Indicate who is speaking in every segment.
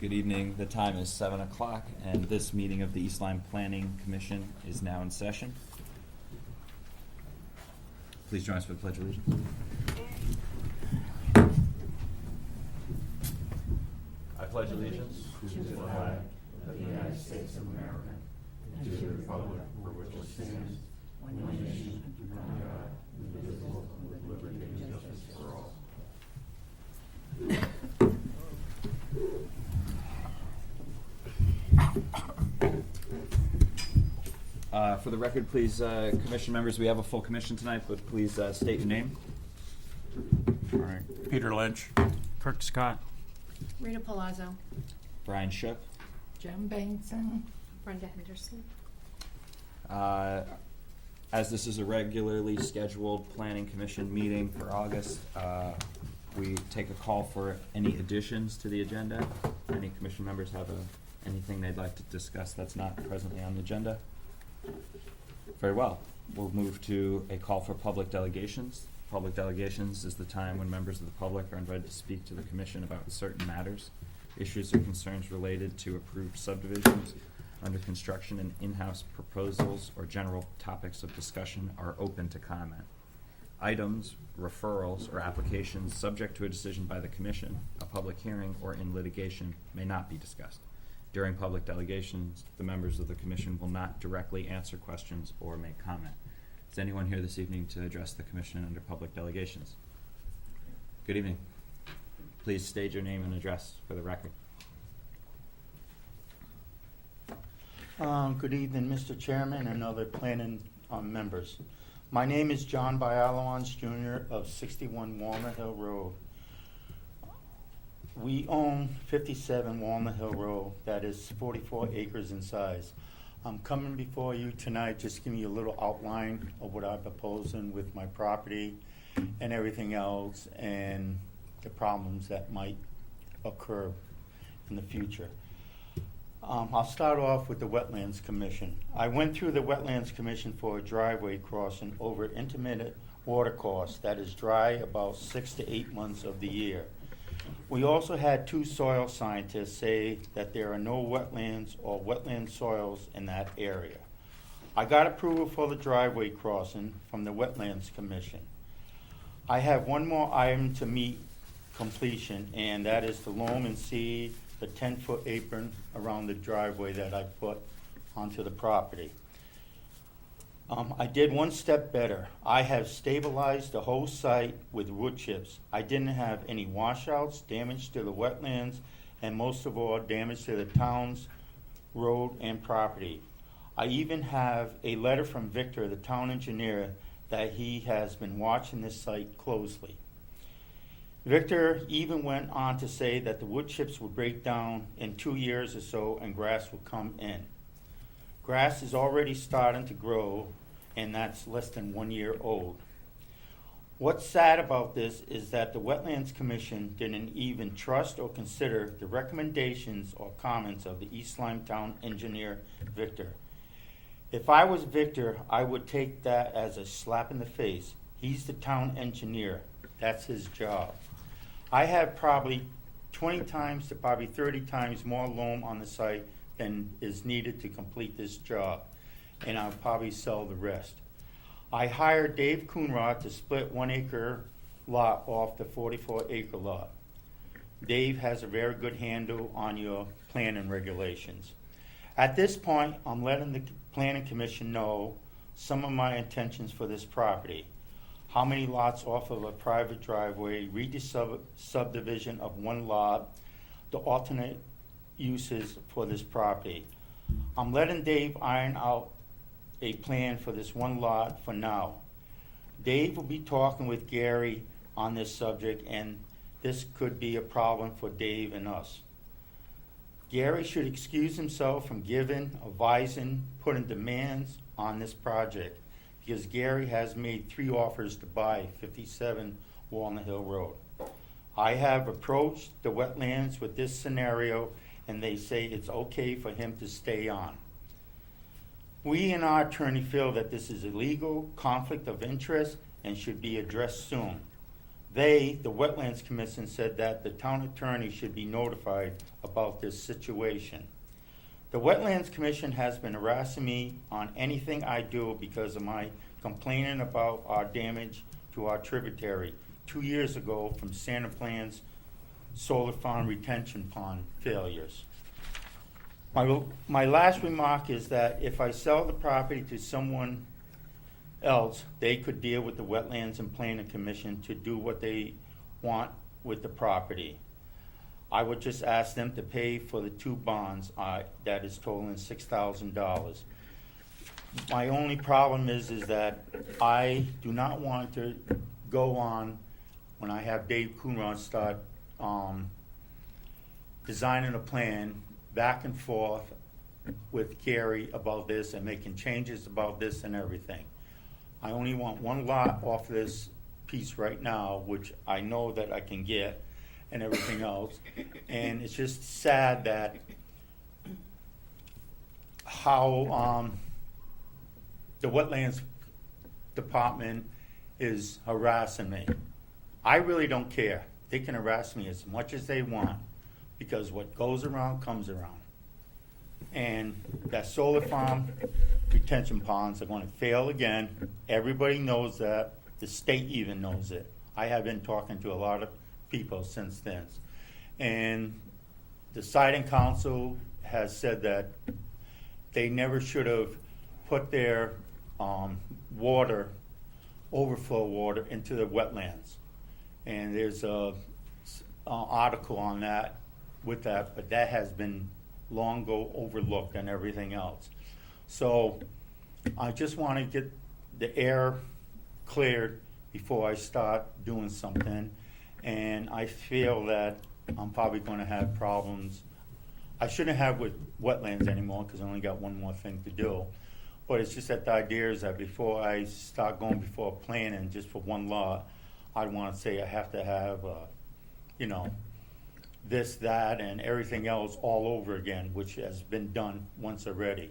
Speaker 1: Good evening. The time is 7 o'clock, and this meeting of the East Lyme Planning Commission is now in session. Please join us for the Pledge of Allegiance. I pledge allegiance
Speaker 2: to the flag of the United States of America and to the republic for which it stands, one nation, under God, indivisible, with liberty and justice for all.
Speaker 1: For the record, please, commission members, we have a full commission tonight, but please state your name.
Speaker 3: All right. Peter Lynch.
Speaker 4: Kirk Scott.
Speaker 5: Rita Palazzo.
Speaker 1: Brian Shook.
Speaker 5: Jem Bengtson. Brenda Henderson.
Speaker 1: As this is a regularly scheduled planning commission meeting for August, we take a call for any additions to the agenda. Any commission members have anything they'd like to discuss that's not presently on the agenda? Very well. We'll move to a call for public delegations. Public delegations is the time when members of the public are invited to speak to the commission about certain matters, issues or concerns related to approved subdivisions under construction, and in-house proposals or general topics of discussion are open to comment. Items, referrals, or applications subject to a decision by the commission, a public hearing, or in litigation may not be discussed. During public delegations, the members of the commission will not directly answer questions or make comment. Is anyone here this evening to address the commission under public delegations? Good evening. Please state your name and address for the record.
Speaker 2: Good evening, Mr. Chairman and other planning members. My name is John Bialowans Jr. of 61 Walnut Hill Road. We own 57 Walnut Hill Road, that is 44 acres in size. I'm coming before you tonight just giving you a little outline of what I'm proposing with my property and everything else and the problems that might occur in the future. I'll start off with the Wetlands Commission. I went through the Wetlands Commission for a driveway crossing over intermittent water course that is dry about 6 to 8 months of the year. We also had 2 soil scientists say that there are no wetlands or wetland soils in that area. I got approval for the driveway crossing from the Wetlands Commission. I have one more item to meet completion, and that is to loam and seed the 10-foot apron around the driveway that I put onto the property. I did one step better. I have stabilized the whole site with wood chips. I didn't have any washouts, damage to the wetlands, and most of all, damage to the town's road and property. I even have a letter from Victor, the town engineer, that he has been watching this site closely. Victor even went on to say that the wood chips would break down in 2 years or so and grass would come in. Grass is already starting to grow, and that's less than 1 year old. What's sad about this is that the Wetlands Commission didn't even trust or consider the recommendations or comments of the East Lyme Town engineer, Victor. If I was Victor, I would take that as a slap in the face. He's the town engineer. That's his job. I have probably 20 times to probably 30 times more loam on the site than is needed to complete this job, and I'll probably sell the rest. I hired Dave Coonrod to split 1 acre lot off the 44 acre lot. Dave has a very good handle on your planning regulations. At this point, I'm letting the Planning Commission know some of my intentions for this property. How many lots off of a private driveway, subdivision of 1 lot, the alternate uses for this property. I'm letting Dave iron out a plan for this 1 lot for now. Dave will be talking with Gary on this subject, and this could be a problem for Dave and us. Gary should excuse himself from giving, advising, putting demands on this project, because Gary has made 3 offers to buy 57 Walnut Hill Road. I have approached the wetlands with this scenario, and they say it's okay for him to stay on. We and our attorney feel that this is illegal, conflict of interest, and should be addressed soon. the Wetlands Commission, said that the town attorney should be notified about this situation. The Wetlands Commission has been harassing me on anything I do because of my complaining about our damage to our tributary 2 years ago from Santa Plan's solar farm retention pond failures. My last remark is that if I sell the property to someone else, they could deal with the Wetlands and Planning Commission to do what they want with the property. I would just ask them to pay for the 2 bonds that is totaling $6,000. My only problem is that I do not want to go on when I have Dave Coonron start designing a plan back and forth with Gary about this and making changes about this and everything. I only want 1 lot off this piece right now, which I know that I can get and everything else. And it's just sad that how the Wetlands Department is harassing me. I really don't care. They can harass me as much as they want, because what goes around comes around. And that solar farm retention ponds are gonna fail again. Everybody knows that. The state even knows it. I have been talking to a lot of people since then. And the siding council has said that they never should have put their overflow water into the wetlands. And there's a article on that with that, but that has been long ago overlooked and everything else. So I just want to get the air cleared before I start doing something. And I feel that I'm probably going to have problems. I shouldn't have with wetlands anymore because I only got one more thing to do. But it's just that the idea is that before I start going before planning just for 1 lot, I want to say I have to have, this, that, and everything else all over again, which has been done once already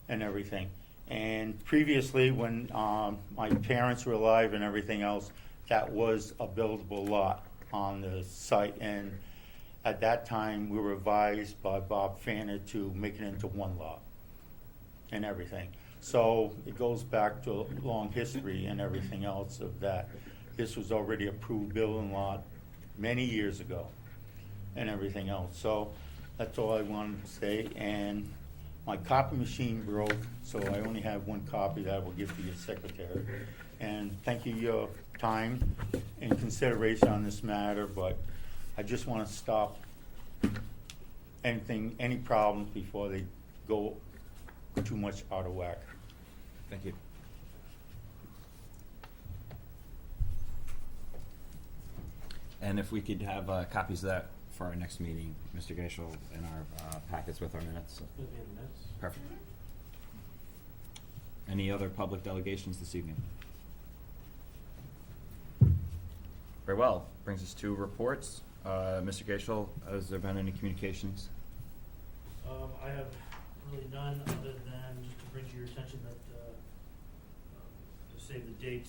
Speaker 2: and everything. And previously, when my parents were alive and everything else, that was a buildable lot on the site. And at that time, we were advised by Bob Fanner to make it into 1 lot and everything. So it goes back to a long history and everything else of that. This was already approved building lot many years ago and everything else. So that's all I wanted to say. And my copy machine broke, so I only have 1 copy that I will give to your secretary. And thank you for your time and consideration on this matter, but I just want to stop any problems before they go too much out of whack.
Speaker 1: Thank you. And if we could have copies of that for our next meeting, Mr. Gaishel, in our packets with our minutes.
Speaker 4: It'll be in the minutes.
Speaker 1: Perfect. Any other public delegations this evening? Very well. Brings us to reports. Mr. Gaishel, has there been any communications?
Speaker 4: I have really none other than just to bring to your attention that, to save the date,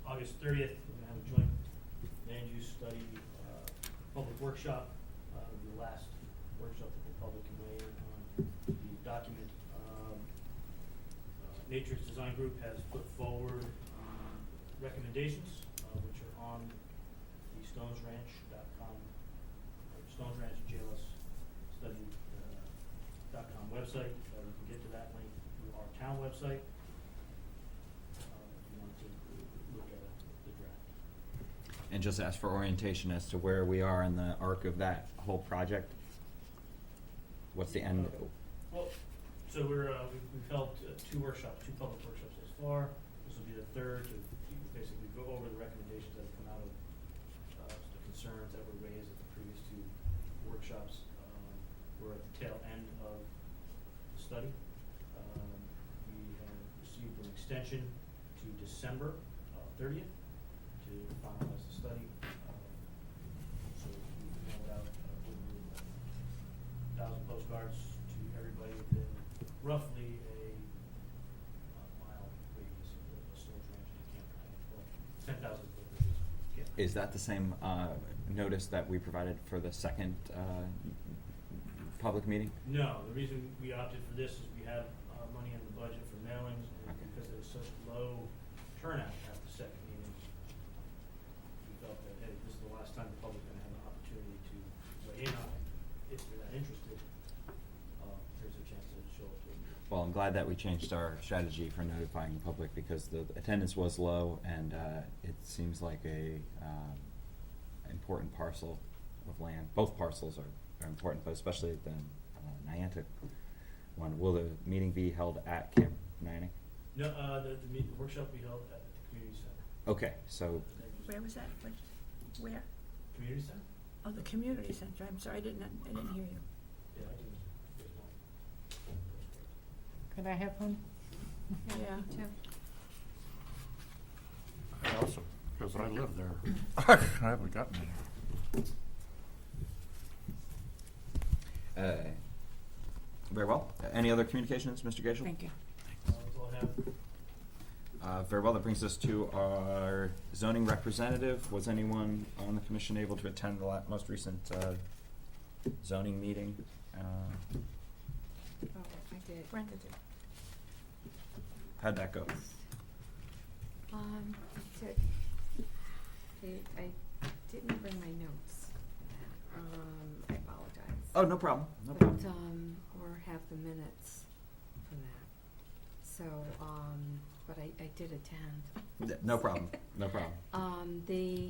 Speaker 4: August 30th, we're gonna have a joint land use study, public workshop. It'll be the last workshop that the public can weigh in on the document. Matrix Design Group has put forward recommendations, which are on the stonesranch.com, or Stones Ranch JLS study.com website. You can get to that link through our town website. If you want to look at the draft.
Speaker 1: And just ask for orientation as to where we are in the arc of that whole project. What's the end?
Speaker 4: Well, so we've held 2 workshops, 2 public workshops thus far. This will be the 3rd to basically go over the recommendations that have come out of the concerns that were raised at the previous 2 workshops. We're at the tail end of the study. We have received an extension to December 30th to finalize the study. So we mailed out over 1,000 postcards to everybody within roughly a mile radius of the Stones Ranch and Camp High. Well, 10,000 foot radius of Camp
Speaker 1: Is that the same notice that we provided for the second public meeting?
Speaker 4: No, the reason we opted for this is we have money in the budget for mailings, and
Speaker 1: Okay.
Speaker 4: because there was such low turnout at the second meeting, we felt that, hey, this is the last time the public's gonna have an opportunity to weigh in on it. If they're that interested, there's a chance to show up to it.
Speaker 1: Well, I'm glad that we changed our strategy for notifying the public because the attendance was low and it seems like a important parcel of land. Both parcels are important, but especially the Niantic one. Will the meeting be held at Camp Niantic?
Speaker 4: No, the workshop we held at the community center.
Speaker 1: Okay, so,
Speaker 6: Where was that? Where?
Speaker 4: Community center?
Speaker 6: Oh, the community center. I'm sorry, I didn't hear you.
Speaker 4: Yeah, I can, there's one.
Speaker 5: Could I have one?
Speaker 6: Yeah.
Speaker 5: Me too.
Speaker 3: I also, because I live there. I haven't gotten any.
Speaker 1: very well. Any other communications, Mr. Gaishel?
Speaker 6: Thank you.
Speaker 4: That's all I have.
Speaker 1: Very well, that brings us to our zoning representative. Was anyone on the commission able to attend the most recent zoning meeting?
Speaker 5: Oh, I did.
Speaker 6: Brenda did.
Speaker 1: How'd that go?
Speaker 7: I didn't bring my notes. I apologize.
Speaker 1: Oh, no problem, no
Speaker 7: But,
Speaker 1: problem.
Speaker 7: or have the minutes from that. So, but I did attend.
Speaker 1: No problem, no problem.
Speaker 7: The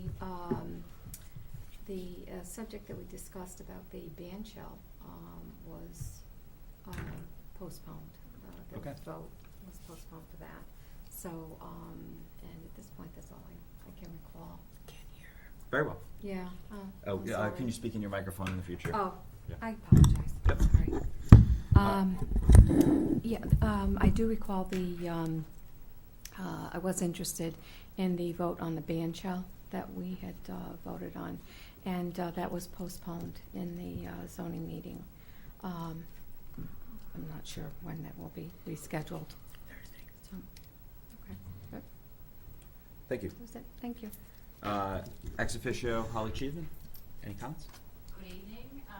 Speaker 7: subject that we discussed about the band shell, was, postponed.
Speaker 1: Okay.
Speaker 7: The vote was postponed for that. So, and at this point, that's all I can recall.
Speaker 1: Very well.
Speaker 7: Yeah,
Speaker 1: Oh,
Speaker 7: I'm sorry.
Speaker 1: can you speak in your microphone in the future?
Speaker 7: Oh,
Speaker 1: Yeah.
Speaker 7: I apologize.
Speaker 1: Yep.
Speaker 7: Sorry. Yeah, I do recall I was interested in the vote on the ban shell that we had voted on, and that was postponed in the zoning meeting. I'm not sure when that will be rescheduled. Thursday. So, okay, good.
Speaker 1: Thank you.
Speaker 7: That was it. Thank you.
Speaker 1: Ex officio, Holly Cheeseman, any comments?
Speaker 8: Good evening. The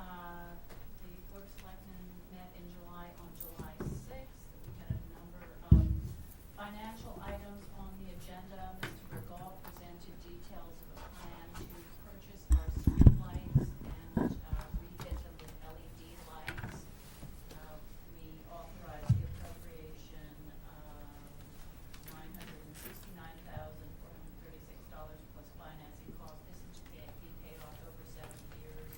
Speaker 8: Board of Selectmen met in July on July 6th. We had a number of financial items on the agenda. Mr. Bergall presented details of a plan to purchase our streetlights and refit them with LED lights. We authorized the appropriation of $969,436 plus financing costs. This is to be paid off over 7 years.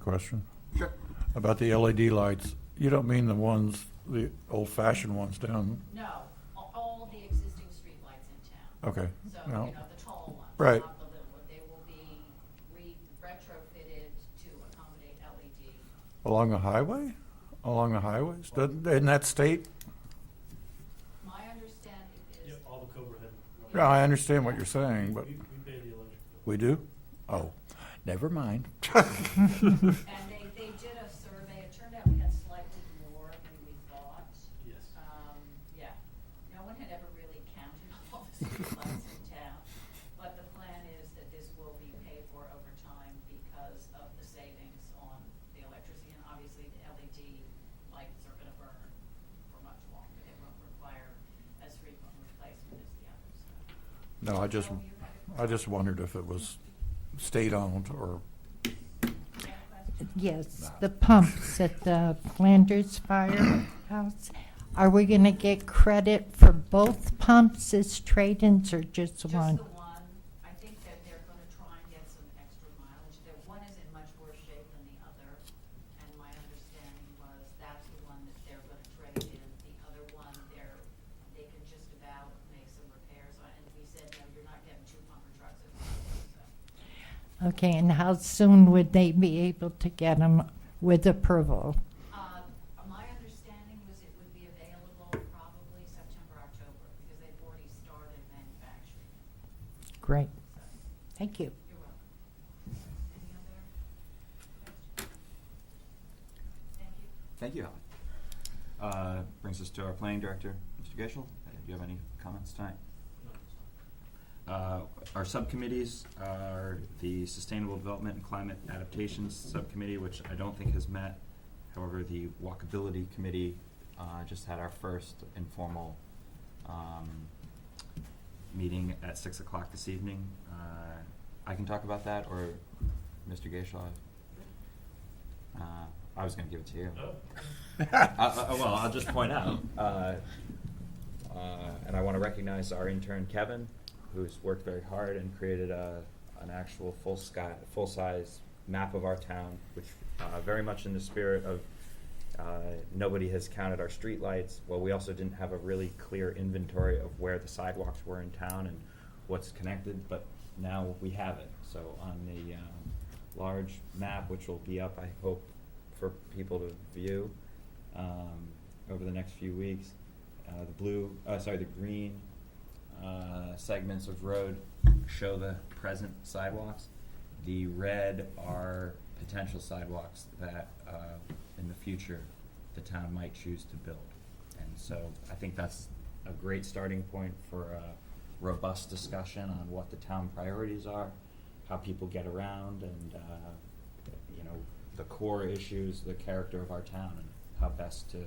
Speaker 3: question?
Speaker 1: Sure.
Speaker 3: About the LED lights. You don't mean the ones, the old-fashioned ones down,
Speaker 8: No, all the existing streetlights in town.
Speaker 3: okay.
Speaker 8: So,
Speaker 3: no.
Speaker 8: you know, the tall ones,
Speaker 3: Right.
Speaker 8: not the little ones. They will be retrofitted to accommodate LED.
Speaker 3: Along the highway? Along the highways? In that state?
Speaker 8: My understanding is.
Speaker 4: Yep, all the Cobra head.
Speaker 3: Yeah, I understand what you're saying, but
Speaker 4: We pay the electric bill.
Speaker 3: we do? Oh, never mind.
Speaker 8: And they did a survey. It turned out we had slightly more than we thought.
Speaker 4: Yes.
Speaker 8: Yeah, no one had ever really counted all the streetlights in town. But the plan is that this will be paid for over time because of the savings on the electricity. And obviously, the LED lights are gonna burn for much longer. They won't require as frequent replacement as the others.
Speaker 3: No, I just wondered if it was state-owned or,
Speaker 5: Yes, the pumps at the Flanders Firehouse. Are we gonna get credit for both pumps as trade-ins or just one?
Speaker 8: Just the one. I think that they're gonna try and get some extra mileage. The one is in much worse shape than the other. And my understanding was that's the one that they're gonna trade in. The other one, they can just about make some repairs on. And we said, no, you're not getting two pumper trucks at once, so.
Speaker 5: Okay, and how soon would they be able to get them with approval?
Speaker 8: My understanding was it would be available probably September, October, because they've already started manufacturing.
Speaker 5: Great, thank you.
Speaker 8: You're welcome. Any other questions? Thank you.
Speaker 1: Thank you, Helen. Brings us to our planning director, Mr. Geschel. Do you have any comments tonight?
Speaker 4: No, it's
Speaker 1: Our subcommittees are the Sustainable Development and Climate Adaptations Subcommittee, which I don't think has met. However, the Walkability Committee just had our first informal meeting at 6 o'clock this evening. I can talk about that, or Mr. Geschel? I was going to give it to you.
Speaker 4: Oh.
Speaker 1: Well, I'll just point out, and I want to recognize our intern Kevin, who's worked very hard and created an actual full-size map of our town, which very much in the spirit of nobody has counted our streetlights. Well, we also didn't have a really clear inventory of where the sidewalks were in town and what's connected, but now we have it. So on the large map, which will be up, I hope, for people to view over the next few weeks, the green segments of road show the present sidewalks. The red are potential sidewalks that in the future the town might choose to build. And so I think that's a great starting point for a robust discussion on what the town priorities are, how people get around, and the core issues, the character of our town, and how best to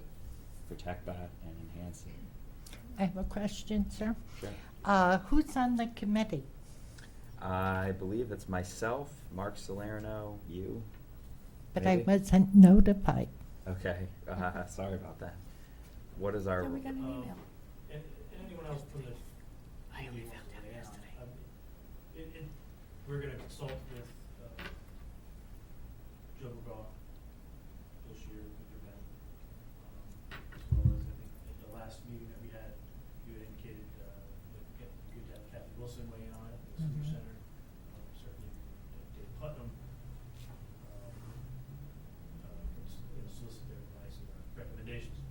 Speaker 1: protect that and enhance it.
Speaker 5: I have a question, sir.
Speaker 1: Sure.
Speaker 5: Who's on the committee?
Speaker 1: I believe it's myself, Mark Salerno, you.
Speaker 5: But
Speaker 1: Maybe?
Speaker 5: I wasn't notified.
Speaker 1: Okay, sorry about that. What is our?
Speaker 6: Yeah, we got an email.
Speaker 4: And anyone else from the?
Speaker 6: I only
Speaker 4: community
Speaker 6: found
Speaker 4: wants to
Speaker 6: out
Speaker 4: weigh in on
Speaker 6: yesterday.
Speaker 4: We're gonna consult with, Joe McGraw this year with your men. As well as, I think, at the last meeting that we had, you had indicated, that it'd be good to have Kathy Wilson weigh in on it, the senior
Speaker 5: Mhm.
Speaker 4: center, certainly Dave Putnam. Solicit their advice and recommendations.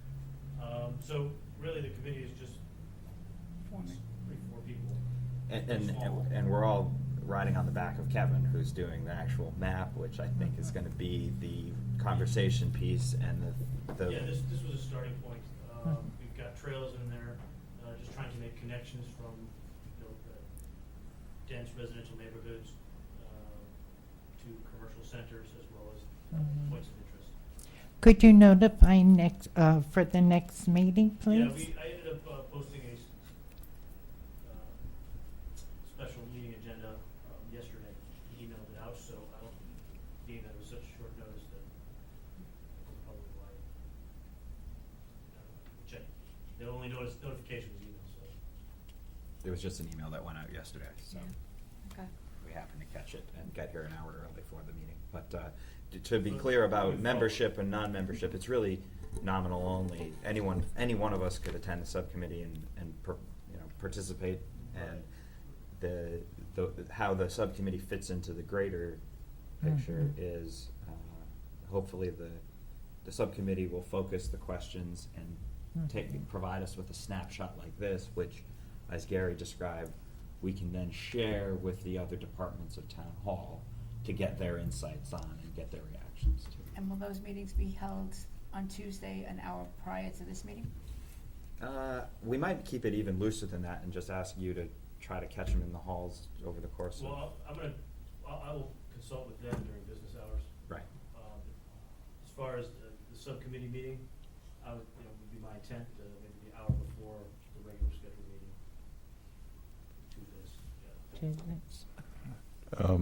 Speaker 4: So really, the committee is just
Speaker 6: Forming.
Speaker 4: 3-4 people.
Speaker 1: And we're all riding on the back of Kevin, who's doing the actual map, which I think is going to be the conversation piece and the.
Speaker 4: Yeah, this was a starting point. We've got trails in there, just trying to make connections from, the dense residential neighborhoods, to commercial centers as well as
Speaker 5: Mhm.
Speaker 4: points of interest.
Speaker 5: Could you notify for the next meeting, please?
Speaker 4: Yeah, I ended up posting a special meeting agenda yesterday. He emailed it out, so I don't, being that it was such short notice, that that's probably why. Check. The only notification was email, so.
Speaker 1: It was just an email that went out yesterday, so
Speaker 7: Okay.
Speaker 1: we happened to catch it and get here an hour early for the meeting. But to be clear about membership and non-membership, it's really nominal only. Any one of us could attend the subcommittee and participate, and how the subcommittee fits into the greater picture is, hopefully the subcommittee will focus the questions and provide us with a snapshot like this, which, as Gary described, we can then share with the other departments of town hall to get their insights on and get their reactions to.
Speaker 6: And will those meetings be held on Tuesday, an hour prior to this meeting?
Speaker 1: We might keep it even looser than that and just ask you to try to catch them in the halls over the course of.
Speaker 4: Well, I will consult with them during business hours.
Speaker 1: Right.
Speaker 4: As far as the subcommittee meeting, would be my intent, maybe the hour before the regular scheduled meeting. Tuesdays, yeah.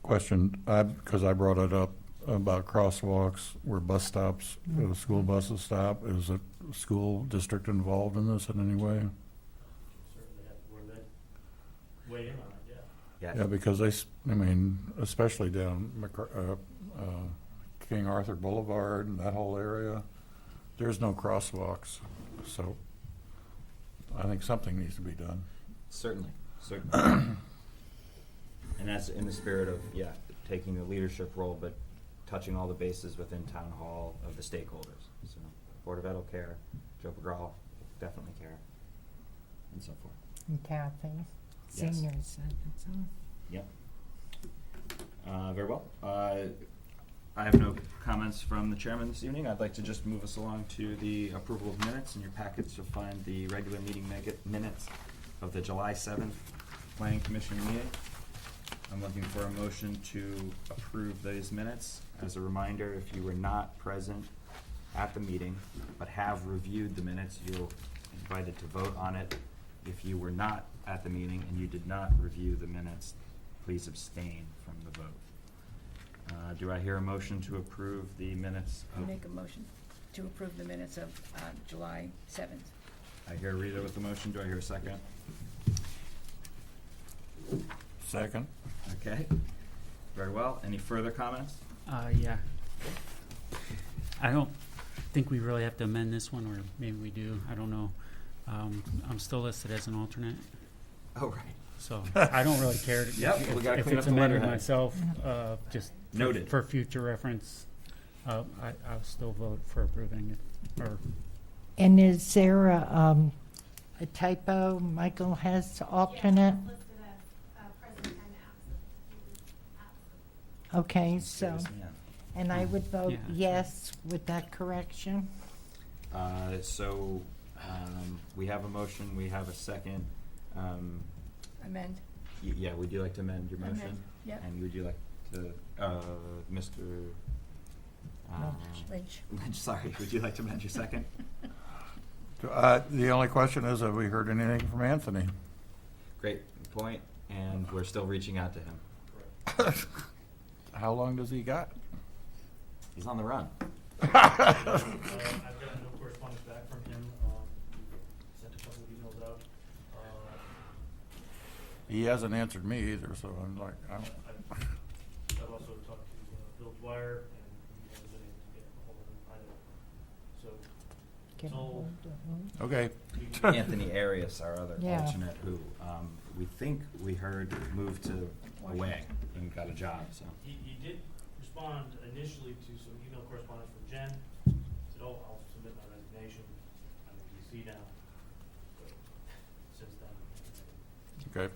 Speaker 3: Question, because I brought it up about crosswalks where bus stops, where the school buses stop. Is the school district involved in this in any way?
Speaker 4: Certainly have where they weigh in on it, yeah.
Speaker 1: Yes.
Speaker 3: Yeah, because especially down King Arthur Boulevard and that whole area, there's no crosswalks. So I think something needs to be done.
Speaker 1: Certainly. And that's in the spirit of, taking the leadership role, but touching all the bases within town hall of the stakeholders. So, Board of Ed will care, Joe Pagral definitely care, and so forth.
Speaker 5: And Kathy,
Speaker 1: Yes.
Speaker 5: senior citizen.
Speaker 1: Yep. Very well. I have no comments from the chairman this evening. I'd like to just move us along to the approval of minutes. In your packets, you'll find the regular meeting minutes of the July 7th Planning Commission meeting. I'm looking for a motion to approve those minutes. As a reminder, if you were not present at the meeting but have reviewed the minutes, you're invited to vote on it. If you were not at the meeting and you did not review the minutes, please abstain from the vote. Do I hear a motion to approve the minutes?
Speaker 6: I'll make a motion to approve the minutes of July 7th.
Speaker 1: I hear Rita with the motion. Do I hear a second?
Speaker 3: Second?
Speaker 1: Okay. Very well. Any further comments?
Speaker 9: Yeah. I don't think we really have to amend this one, or maybe we do. I don't know. I'm still listed as an alternate,
Speaker 1: Oh, right.
Speaker 9: so I don't really care
Speaker 1: Yep, we gotta
Speaker 9: if
Speaker 1: clean
Speaker 9: it's
Speaker 1: up the
Speaker 9: amended
Speaker 1: letterhead.
Speaker 9: myself, just
Speaker 1: Noted.
Speaker 9: for future reference. I'll still vote for approving it, or
Speaker 5: And is there a typo? Michael has alternate?
Speaker 8: Yes, listed as present and absent.
Speaker 5: Okay, so,
Speaker 1: Serious man.
Speaker 5: and I would vote
Speaker 9: Yeah.
Speaker 5: yes with that correction.
Speaker 1: So, we have a motion, we have a second.
Speaker 6: Amend.
Speaker 1: Yeah, would you like to amend your motion?
Speaker 6: Amend, yep.
Speaker 1: And would you like to, Mr.
Speaker 6: Lynch.
Speaker 1: Lynch, sorry, would you like to amend your second?
Speaker 3: The only question is, have we heard anything from Anthony?
Speaker 1: Great point, and we're still reaching out to him.
Speaker 4: Correct.
Speaker 3: How long does he got?
Speaker 1: He's on the run.
Speaker 4: I've gotten no correspondence back from him. Sent a couple of emails out.
Speaker 3: He hasn't answered me either, so I'm like, I don't.
Speaker 4: I've also talked to Bill Dwyer, and he hasn't been able to get a hold of him either. So,
Speaker 5: Get
Speaker 4: it's all,
Speaker 5: hold of
Speaker 3: Okay.
Speaker 1: Anthony Arias, our other
Speaker 5: Yeah.
Speaker 1: alternate, who, we think we heard moved to away and got a job, so.
Speaker 4: he did respond initially to some email correspondence from Jen. Said, oh, I'll submit my resignation. I'm in DC now. So, since then.
Speaker 3: Okay.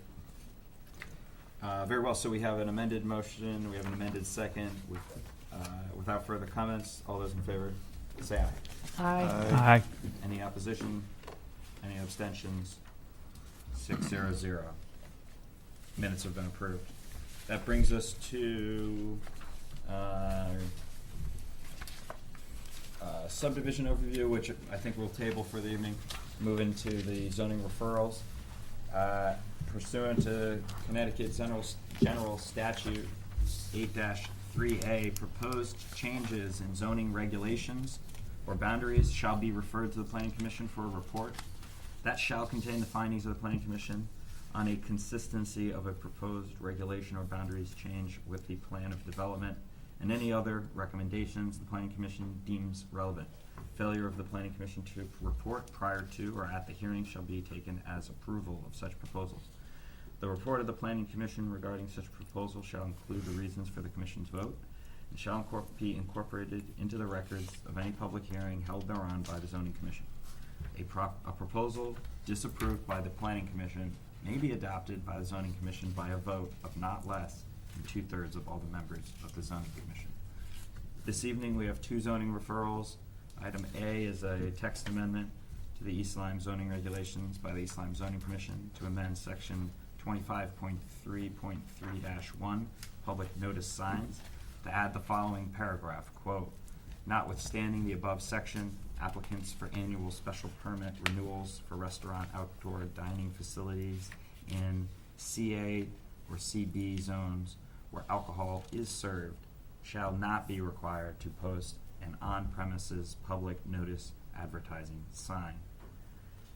Speaker 1: Very well, so we have an amended motion, we have an amended second. Without further comments, all those in favor, say aye.
Speaker 5: Aye.
Speaker 1: Any opposition? Any abstentions? 6-0-0. Minutes have been approved. That brings us to subdivision overview, which I think we'll table for the evening. Move into the zoning referrals. Pursuant to Connecticut General Statute 8-3A, proposed changes in zoning regulations or boundaries shall be referred to the Planning Commission for a report. That shall contain the findings of the Planning Commission on a consistency of a proposed regulation or boundaries change with the plan of development and any other recommendations the planning commission deems relevant. Failure of the planning commission to report prior to or at the hearing shall be taken as approval of such proposals. The report of the planning commission regarding such proposal shall include the reasons for the commission's vote and shall be incorporated into the records of any public hearing held thereon by the zoning commission. A proposal disapproved by the planning commission may be adopted by the zoning commission by a vote of not less than 2/3 of all the members of the zoning commission. This evening, we have two zoning referrals. Item A is a text amendment to the East Lyme zoning regulations by the East Lyme Zoning Commission to amend section 25.3.3-1, public notice signs, to add the following paragraph, quote, "Notwithstanding the above section, applicants for annual special permit renewals for restaurant outdoor dining facilities in CA or CB zones where alcohol is served shall not be required to post an on-premises public notice advertising sign."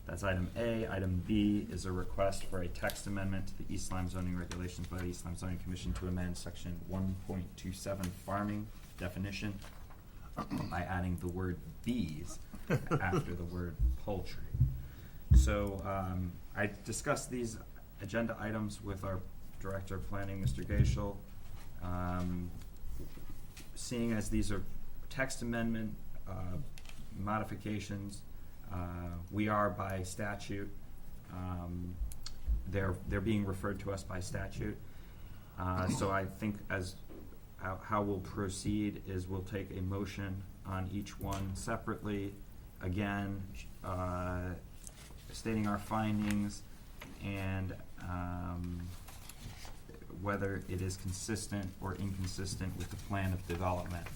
Speaker 1: That's item A. Item B is a request for a text amendment to the East Lyme zoning regulations by the East Lyme Zoning Commission to amend section 1.27 farming definition by adding the word bees after the word poultry. So I discussed these agenda items with our Director of Planning, Mr. Gaishel. Seeing as these are text amendment modifications, we are by statute, they're being referred to us by statute. So I think as how we'll proceed is we'll take a motion on each one separately, again, stating our findings and whether it is consistent or inconsistent with the plan of development.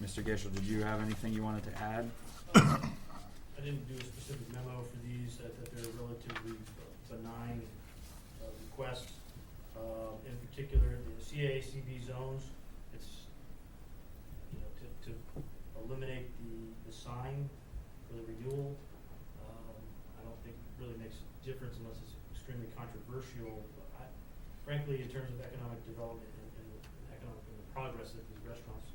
Speaker 1: Mr. Gaishel, did you have anything you wanted to add?
Speaker 4: I didn't do a specific memo for these, I thought they're relatively benign requests. In particular, the CA-CB zones, it's, you know, to eliminate the sign for the renewal, I don't think really makes a difference unless it's extremely controversial. Frankly, in terms of economic development and economic and the progress of these restaurants,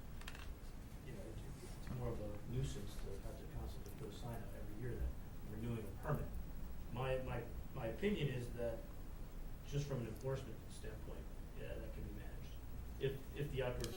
Speaker 4: you know, it's more of a nuisance to have to constantly put a sign up every year that we're renewing a permit. My opinion is that just from an enforcement standpoint, yeah, that can be managed. If the outdoor